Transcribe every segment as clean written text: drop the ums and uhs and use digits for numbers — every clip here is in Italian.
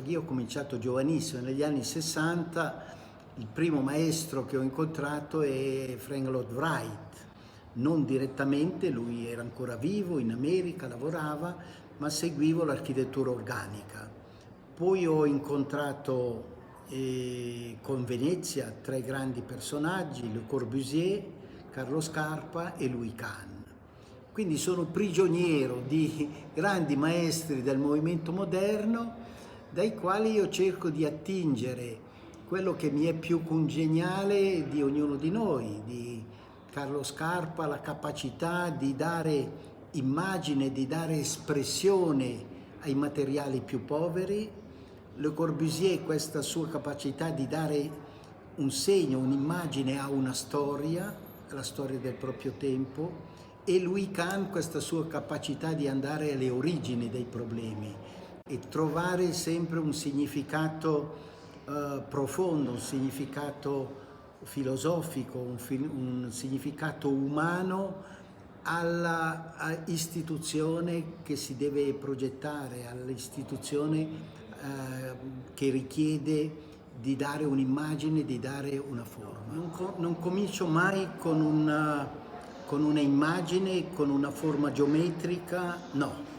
Io ho cominciato giovanissimo, negli anni 60, il primo maestro che ho incontrato è Frank Lloyd Wright, non direttamente, lui era ancora vivo, in America lavorava, ma seguivo l'architettura organica. Poi ho incontrato con Venezia tre grandi personaggi, Le Corbusier, Carlo Scarpa e Louis Kahn. Quindi sono prigioniero di grandi maestri del movimento moderno dai quali io cerco di attingere quello che mi è più congeniale di ognuno di noi, di Carlo Scarpa, la capacità di dare immagine, di dare espressione ai materiali più poveri, Le Corbusier questa sua capacità di dare un segno, un'immagine a una storia, la storia del proprio tempo, e Louis Kahn questa sua capacità di andare alle origini dei problemi e trovare sempre un significato profondo, un significato filosofico, un significato umano alla istituzione che si deve progettare, all'istituzione che richiede di dare un'immagine, di dare una forma. Non comincio mai con una immagine, con una forma geometrica, no.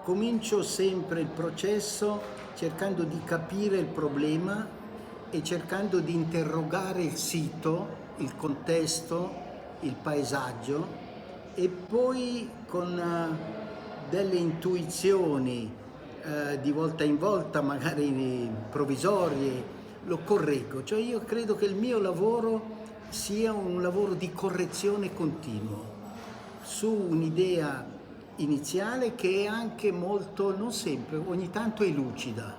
Comincio sempre il processo cercando di capire il problema e cercando di interrogare il sito, il contesto, il paesaggio e poi con delle intuizioni di volta in volta, magari provvisorie, lo correggo. Cioè io credo che il mio lavoro sia un lavoro di correzione continuo su un'idea iniziale che è anche molto, non sempre, ogni tanto è lucida,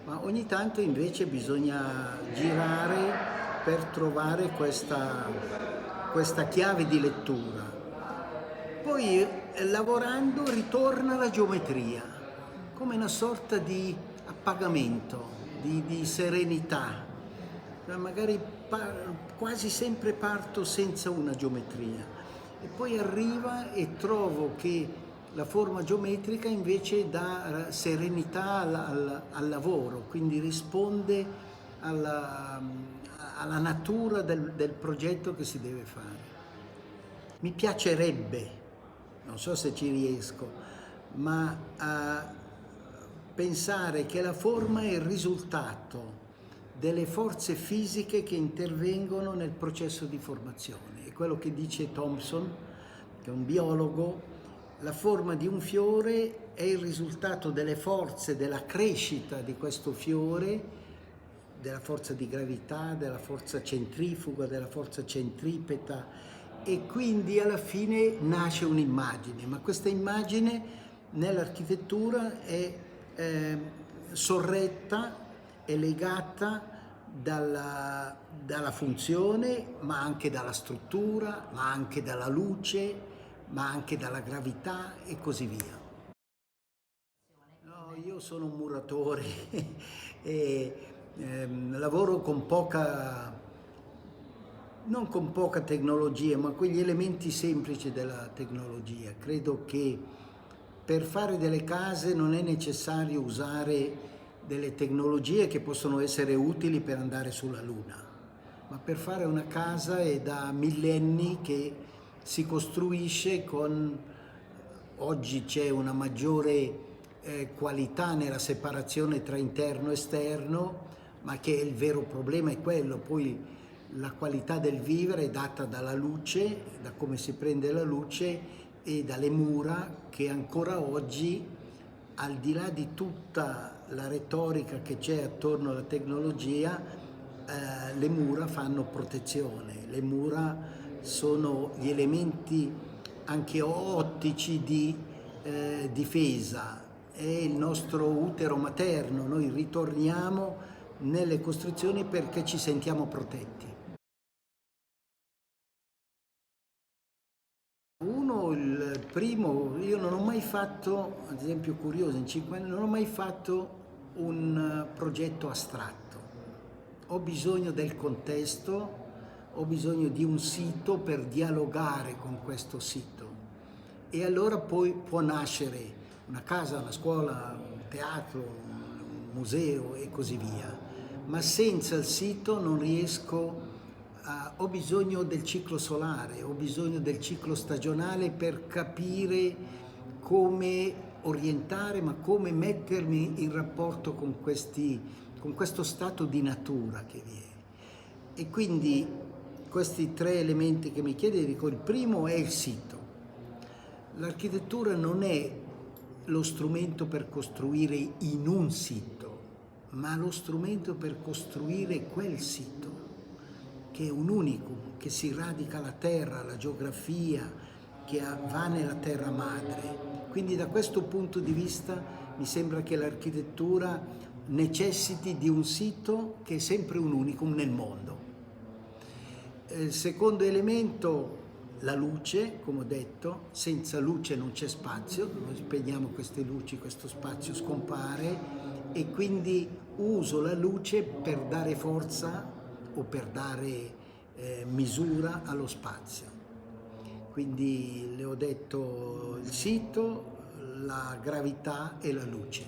ma ogni tanto invece bisogna girare per trovare questa chiave di lettura. Poi lavorando ritorna la geometria, come una sorta di appagamento, di serenità. Magari quasi sempre parto senza una geometria e poi arriva e trovo che la forma geometrica invece dà serenità al lavoro, quindi risponde alla natura del progetto che si deve fare. Mi piacerebbe, non so se ci riesco, ma a pensare che la forma è il risultato delle forze fisiche che intervengono nel processo di formazione. È quello che dice Thompson, che è un biologo: la forma di un fiore è il risultato delle forze della crescita di questo fiore, della forza di gravità, della forza centrifuga, della forza centripeta, e quindi alla fine nasce un'immagine, ma questa immagine nell'architettura è sorretta, è legata dalla funzione, ma anche dalla struttura, ma anche dalla luce, ma anche dalla gravità e così via. No, io sono un muratore e lavoro con non con poca tecnologia, ma quegli elementi semplici della tecnologia. Credo che per fare delle case non è necessario usare delle tecnologie che possono essere utili per andare sulla Luna, ma per fare una casa è da millenni che si costruisce oggi c'è una maggiore qualità nella separazione tra interno e esterno, ma che il vero problema è quello. Poi la qualità del vivere è data dalla luce, da come si prende la luce e dalle mura che ancora oggi, al di là di tutta la retorica che c'è attorno alla tecnologia, le mura fanno protezione, le mura sono gli elementi anche ottici di difesa, è il nostro utero materno, noi ritorniamo nelle costruzioni perché ci sentiamo protetti. Il primo, io non ho mai fatto, ad esempio curioso, in 5 anni non ho mai fatto un progetto astratto. Ho bisogno del contesto, ho bisogno di un sito per dialogare con questo sito. E allora poi può nascere una casa, una scuola, un teatro, museo e così via, ma senza il sito non riesco ho bisogno del ciclo solare, ho bisogno del ciclo stagionale per capire come orientare, ma come mettermi in rapporto con questo stato di natura che viene. E quindi questi 3 elementi che mi chiede, dico, il primo è il sito. L'architettura non è lo strumento per costruire in un sito, ma lo strumento per costruire quel sito, che è un unicum, che si radica la terra, la geografia, che va nella terra madre. Quindi da questo punto di vista mi sembra che l'architettura necessiti di un sito che è sempre un unicum nel mondo. Il secondo elemento, la luce, come ho detto, senza luce non c'è spazio, noi spegniamo queste luci, questo spazio scompare, e quindi uso la luce per dare forza o per dare misura allo spazio. Quindi le ho detto il sito, la gravità e la luce.